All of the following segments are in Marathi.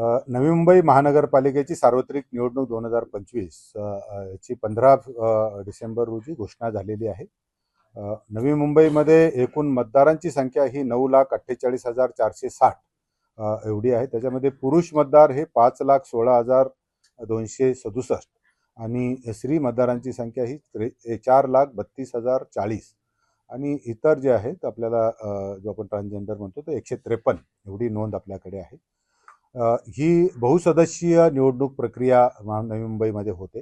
नवी मुंबई महानगरपालिकेची सार्वत्रिक निवडणूक 2025 याची 15 डिसेंबर रोजी घोषणा झालेली आहे. नवी मुंबईमध्ये एकूण मतदारांची संख्या ही 9,48,460 एवढी आहे. त्याच्यामध्ये पुरुष मतदार हे 5,16,267 आणि स्त्री मतदारांची संख्या ही 4,32,040 आणि इतर जे आहेत आपल्याला जो आपण ट्रान्सजेंडर म्हणतो तो 153 एवढी नोंद आपल्याकडे आहे. ही बहुसदस्यीय निवडणूक प्रक्रिया नवी मुंबईमध्ये होते.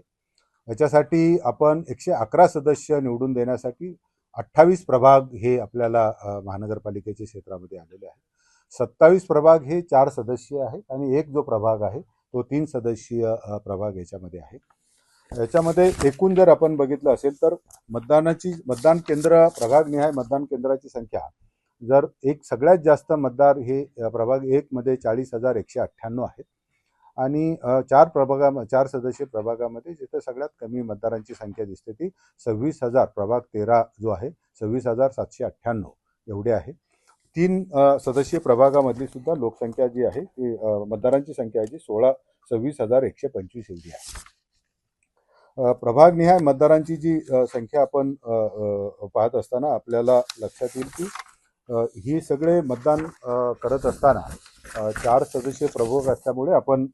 याच्यासाठी आपण 111 सदस्य निवडून देण्यासाठी 28 प्रभाग हे आपल्याला महानगरपालिकेच्या क्षेत्रामध्ये आलेले आहेत. 27 प्रभाग हे 4 सदस्यीय आहेत आणि एक जो प्रभाग आहे तो 3 सदस्यीय प्रभाग याच्यामध्ये आहे. याच्यामध्ये एकूण जर आपण बघितलं असेल तर मतदान केंद्र प्रभागनिहाय मतदान केंद्राची संख्या जर एक सगळ्यात जास्त मतदार हे प्रभाग 1 मध्ये 40,198 आहेत आणि 4 सदस्य प्रभागामध्ये जिथे सगळ्यात कमी मतदारांची संख्या दिसते ती 26,000 प्रभाग 13 जो आहे 26,798 एवढे आहे. 3 सदस्यीय प्रभागामधली सुद्धा लोकसंख्या जी आहे ती मतदारांची संख्या जी 26,125 एवढी आहे. प्रभागनिहाय मतदारांची जी संख्या आपण पाहत असताना आपल्याला लक्षात येईल की ही सगळे मतदान करत असताना 4 सदस्यीय प्रभाग असल्यामुळे आपण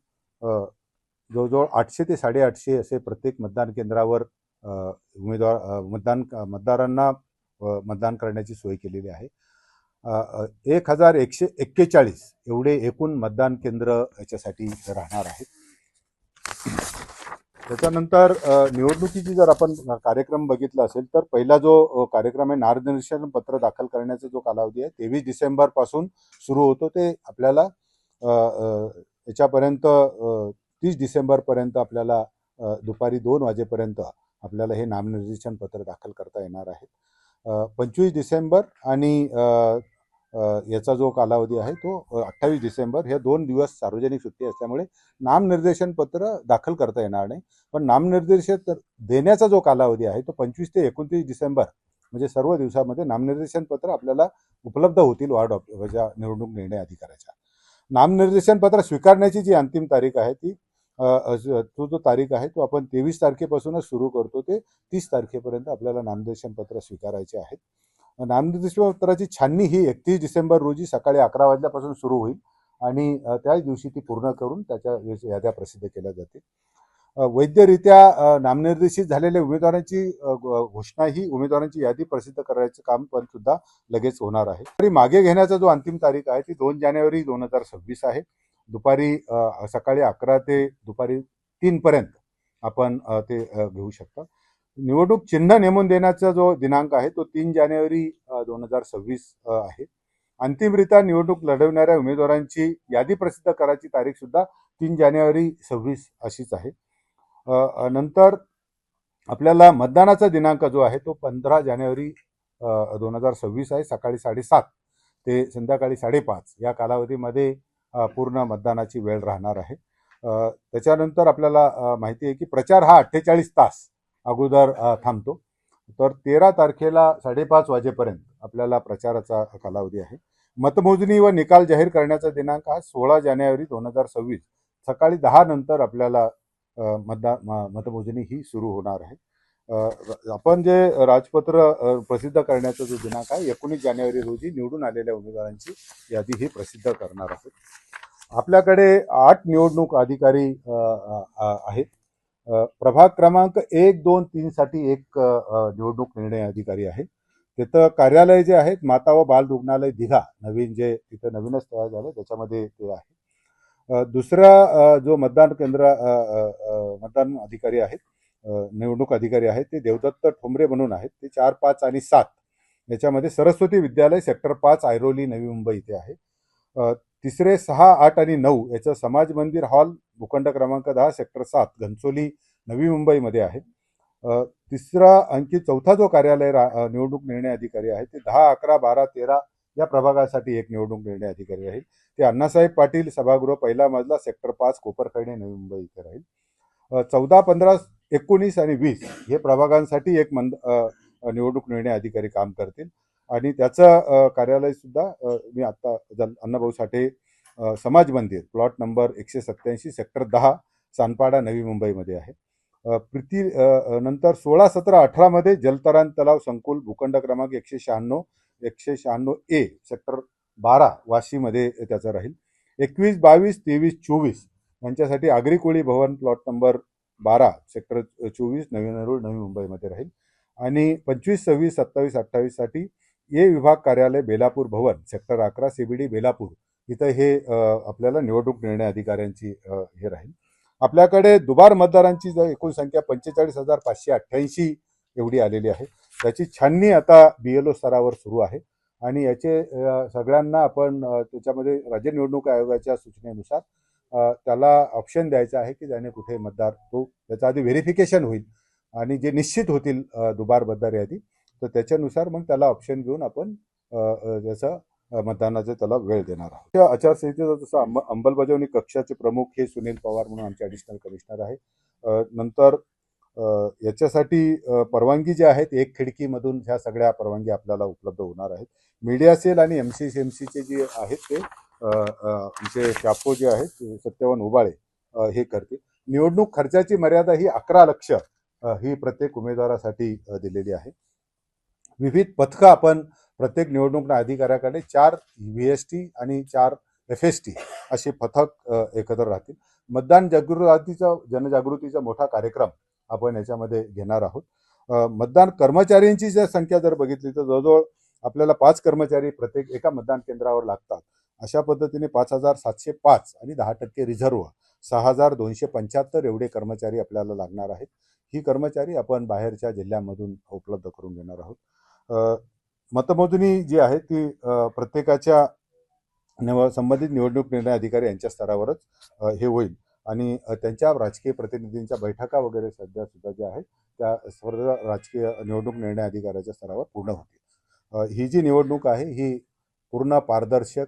जवळजवळ 800 ते 850 असे प्रत्येक मतदान केंद्रावर मतदारांना मतदान करण्याची सोय केलेली आहे. 1,141 एवढे एकूण मतदान केंद्र याच्यासाठी राहणार आहेत. त्याच्यानंतर निवडणुकीची जर आपण कार्यक्रम बघितला असेल तर पहिला जो कार्यक्रम आहे नामनिर्देशन पत्र दाखल करण्याचा जो कालावधी आहे 23 डिसेंबर पासून सुरू होतो ते आपल्याला याच्यापर्यंत 30 डिसेंबर पर्यंत आपल्याला दुपारी 2 वाजेपर्यंत आपल्याला हे नामनिर्देशन पत्र दाखल करता येणार आहे. 25 डिसेंबर आणि याचा जो कालावधी आहे तो 28 डिसेंबर हे 2 दिवस सार्वजनिक सुट्टी असल्यामुळे नामनिर्देशन पत्र दाखल करता येणार नाही. पण नामनिर्देशन देण्याचा जो कालावधी आहे तो 25 ते 29 डिसेंबर म्हणजे सर्व दिवसामध्ये नामनिर्देशन पत्र आपल्याला उपलब्ध होतील वार्ड ऑफिसच्या निवडणूक निर्णय अधिकाऱ्याच्या. नामनिर्देशन पत्र स्वीकारण्याची जी अंतिम तारीख आहे ती तो जो तारीख आहे तो आपण 23 तारखेपासूनच सुरू करतो ते 30 तारखेपर्यंत आपल्याला नामनिर्देशन पत्र स्वीकारायचे आहेत. नामनिर्देशन पत्राची छाननी ही 31 डिसेंबर रोजी सकाळी 11 वाजल्यापासून सुरू होईल आणि त्याच दिवशी ती पूर्ण करून त्याच्या याद्या प्रसिद्ध केल्या जातील. वैधरित्या नामनिर्देशित झालेल्या उमेदवारांची घोषणा ही उमेदवारांची यादी प्रसिद्ध करायचं काम पण सुद्धा लगेच होणार आहे. तरी मागे घेण्याचा जो अंतिम तारीख आहे ती 2 जानेवारी 2026 आहे. दुपारी सकाळी 11 ते दुपारी 3 पर्यंत आपण ते घेऊ शकता. निवडणूक चिन्ह नेमून देण्याचा जो दिनांक आहे तो 3 जानेवारी 2026 आहे. अंतिमरित्या निवडणूक लढवणाऱ्या उमेदवारांची यादी प्रसिद्ध करायची तारीख सुद्धा 3 जानेवारी 26 अशीच आहे. नंतर आपल्याला मतदानाचा दिनांक जो आहे तो 15 जानेवारी 2026 आहे. सकाळी 7:30 ते संध्याकाळी 5:30 या कालावधीमध्ये पूर्ण मतदानाची वेळ राहणार आहे. त्याच्यानंतर आपल्याला माहिती आहे की प्रचार हा 48 तास अगोदर थांबतो. तर 13 तारखेला 5:30 वाजेपर्यंत आपल्याला प्रचाराचा कालावधी आहे. मतमोजणी व निकाल जाहीर करण्याचा दिनांक हा 16 जानेवारी 2026 सकाळी 10 नंतर आपल्याला मतमोजणी ही सुरू होणार आहे. आपण जे राजपत्र प्रसिद्ध करण्याचा जो दिनांक आहे 19 जानेवारी रोजी निवडून आलेल्या उमेदवारांची यादी ही प्रसिद्ध करणार आहोत. आपल्याकडे 8 निवडणूक अधिकारी आहेत. प्रभाग क्रमांक 1, 2, 3 साठी एक निवडणूक निर्णय अधिकारी आहे. तिथं कार्यालय जे आहेत माता व बाल रुग्णालय दिघा नवीन जे तिथं नवीनच तयार झालं त्याच्यामध्ये ते आहे. दुसरा जो मतदान अधिकारी आहेत निवडणूक अधिकारी आहेत ते देवदत्त ठोंबरे म्हणून आहेत. ते 4, 5 आणि 7 याच्यामध्ये सरस्वती विद्यालय सेक्टर 5 ऐरोली नवी मुंबई इथे आहे. तिसरे 6, 8 आणि 9 याचं समाज मंदिर हॉल भूखंड क्रमांक 10 सेक्टर 7 घनसोली नवी मुंबईमध्ये आहे. तिसरा आणखी चौथा जो कार्यालय निवडणूक निर्णय अधिकारी आहे ते 10, 11, 12, 13 या प्रभागासाठी एक निवडणूक निर्णय अधिकारी राहील. ते अण्णासाहेब पाटील सभागृह पहिला मजला सेक्टर 5 कोपरखैरणे नवी मुंबई इथे राहील. 14, 15, 19 आणि 20 हे प्रभागांसाठी एक निवडणूक निर्णय अधिकारी काम करतील आणि त्याचं कार्यालय सुद्धा मी आता अण्णाभाऊ साठे समाज मंदिर प्लॉट नंबर 187 सेक्टर 10 सानपाडा नवी मुंबईमध्ये आहे. नंतर 16-17-18 मध्ये जलतरण तलाव संकुल भूखंड क्रमांक 196 ए सेक्टर 12 वाशीमध्ये त्याचं राहील. 21, 22, 23, 24 यांच्यासाठी आगरी कोळी भवन प्लॉट नंबर 12 सेक्टर 24 नवी नेरूळ नवी मुंबईमध्ये राहील. आणि 25, 26, 27, 28 साठी ए विभाग कार्यालय बेलापूर भवन सेक्टर 11 CBD बेलापूर इथं हे आपल्याला निवडणूक निर्णय अधिकाऱ्यांची हे राहील. आपल्याकडे दुबार मतदारांची एकूण संख्या 45,588 एवढी आलेली आहे. त्याची छाननी आता BLO स्तरावर सुरू आहे आणि याचे सगळ्यांना आपण त्याच्यामध्ये राज्य निवडणूक आयोगाच्या सूचनेनुसार त्याला ऑप्शन द्यायचा आहे की त्याने कुठे मतदार तो त्याचा आधी व्हेरिफिकेशन होईल आणि जे निश्चित होतील दुबार मतदार यादी तर त्याच्यानुसार मग त्याला ऑप्शन घेऊन आपण त्याचा मतदानाचा त्याला वेळ देणार आहोत. त्या आचारसंहितेचा जसं अंमलबजावणी कक्षाचे प्रमुख हे सुनील पवार म्हणून आमचे ॲडिशनल कमिशनर आहे. नंतर याच्यासाठी परवानगी ज्या आहेत एक खिडकीमधून ह्या सगळ्या परवानगी आपल्याला उपलब्ध होणार आहेत. मीडिया सेल आणि MCMCचे जे आहेत ते आमचे शापो जे आहेत सत्यवान उबाळे हे करतील. निवडणूक खर्चाची मर्यादा ही 11 लक्ष ही प्रत्येक उमेदवारासाठी दिलेली आहे. विविध पथकं आपण प्रत्येक निवडणूक अधिकाऱ्याकडे 4 VST आणि 4 FST असे पथक एकत्र राहतील. मतदान जनजागृतीचा मोठा कार्यक्रम आपण याच्यामध्ये घेणार आहोत. मतदान कर्मचाऱ्यांची जर संख्या जर बघितली तर जवळजवळ आपल्याला 5 कर्मचारी प्रत्येक एका मतदान केंद्रावर लागतात. अशा पद्धतीने 5,705 आणि 10% रिझर्व्ह 6,275 एवढे कर्मचारी आपल्याला लागणार आहेत. ही कर्मचारी आपण बाहेरच्या जिल्ह्यांमधून उपलब्ध करून देणार आहोत. मतमोजणी जी आहे ती प्रत्येकाच्या संबंधित निवडणूक निर्णय अधिकारी यांच्या स्तरावरच हे होईल आणि त्यांच्या राजकीय प्रतिनिधींच्या बैठका वगैरे सध्या सुद्धा ज्या आहेत त्या सर्व राजकीय निवडणूक निर्णय अधिकाऱ्याच्या स्तरावर पूर्ण होतील. ही जी निवडणूक आहे ही पूर्ण पारदर्शक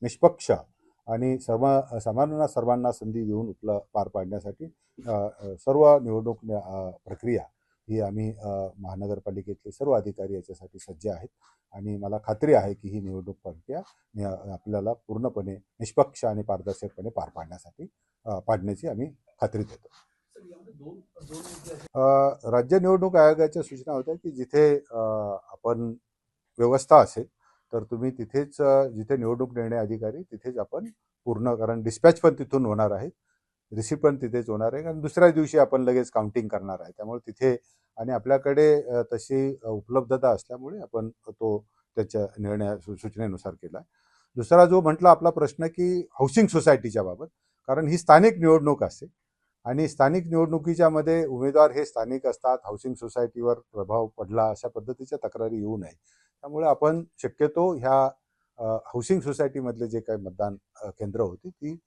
निष्पक्ष आणि सर्वांना संधी देऊन पार पाडण्यासाठी सर्व निवडणूक प्रक्रिया ही आम्ही महानगरपालिकेतले सर्व अधिकारी याच्यासाठी सज्ज आहेत आणि मला खात्री आहे की ही निवडणूक प्रक्रिया आपल्याला पूर्णपणे निष्पक्ष आणि पारदर्शकपणे पार पाडण्याची आम्ही खात्री देतो. राज्य निवडणूक आयोगाच्या सूचना होत्या की जिथे आपण व्यवस्था असेल तर तुम्ही तिथेच जिथे निवडणूक निर्णय अधिकारी तिथेच आपण पूर्ण कारण डिस्पॅच पण तिथून होणार आहे रिसिप्ट पण तिथेच होणार आहे कारण दुसऱ्या दिवशी आपण लगेच काउंटिंग करणार आहे त्यामुळे तिथे आणि आपल्याकडे तशी उपलब्धता असल्यामुळे आपण तो त्याच्या सूचनेनुसार केला. दुसरा जो म्हटला आपला प्रश्न की हाऊसिंग सोसायटीच्या बाबत कारण ही स्थानिक निवडणूक असते आणि स्थानिक निवडणुकीच्या मध्ये उमेदवार हे स्थानिक असतात हाऊसिंग सोसायटीवर प्रभाव पडला अशा पद्धतीच्या तक्रारी येऊ नये त्यामुळे आपण शक्यतो ह्या हाऊसिंग सोसायटीमधले जे काही मतदान केंद्र होती ती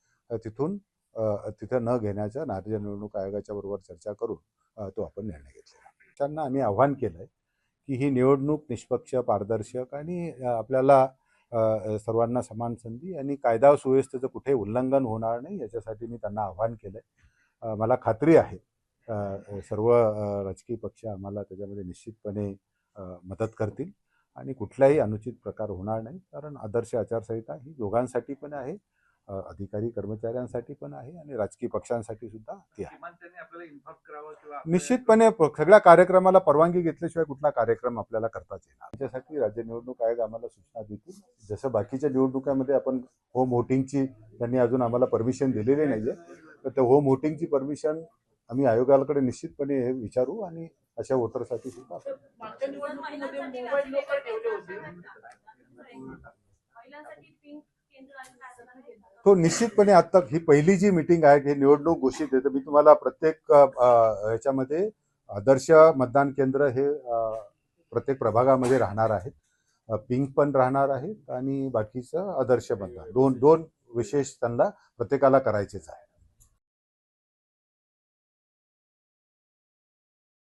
तिथे न घेण्याच्या राज्य निवडणूक आयोगाच्या बरोबर चर्चा करून तो आपण निर्णय घेतलेला. त्यांना आम्ही आव्हान केलंय की ही निवडणूक निष्पक्ष पारदर्शक आणि आपल्याला सर्वांना समान संधी आणि कायदा सुव्यवस्थेचं कुठे उल्लंघन होणार नाही याच्यासाठी मी त्यांना आव्हान केलंय. मला खात्री आहे सर्व राजकीय पक्ष आम्हाला त्याच्यामध्ये निश्चितपणे मदत करतील आणि कुठलाही अनुचित प्रकार होणार नाही कारण आदर्श आचारसंहिता ही दोघांसाठी पण आहे अधिकारी कर्मचाऱ्यांसाठी पण आहे आणि राजकीय पक्षांसाठी सुद्धा ती आहे. निश्चितपणे सगळ्या कार्यक्रमाला परवानगी घेतल्याशिवाय कुठला कार्यक्रम आपल्याला करताच येणार त्याच्यासाठी राज्य निवडणूक आयोग आम्हाला सूचना देतील. जसं बाकीच्या निवडणुकांमध्ये आपण होम वोटिंगची त्यांनी अजून आम्हाला परमिशन दिलेली नाहीये तर त्या होम वोटिंगची परमिशन आम्ही आयोगाकडे निश्चितपणे हे विचारू आणि अशा वोटरसाठी सुद्धा तो निश्चितपणे आता ही पहिली जी मीटिंग आहे ही निवडणूक घोषित आहे तर मी तुम्हाला प्रत्येक ह्याच्यामध्ये आदर्श मतदान केंद्र हे प्रत्येक प्रभागामध्ये राहणार आहेत. पिंक पण राहणार आहेत आणि बाकीचं आदर्श मतदान दोन विशेष त्यांना प्रत्येकाला करायचेच आहे.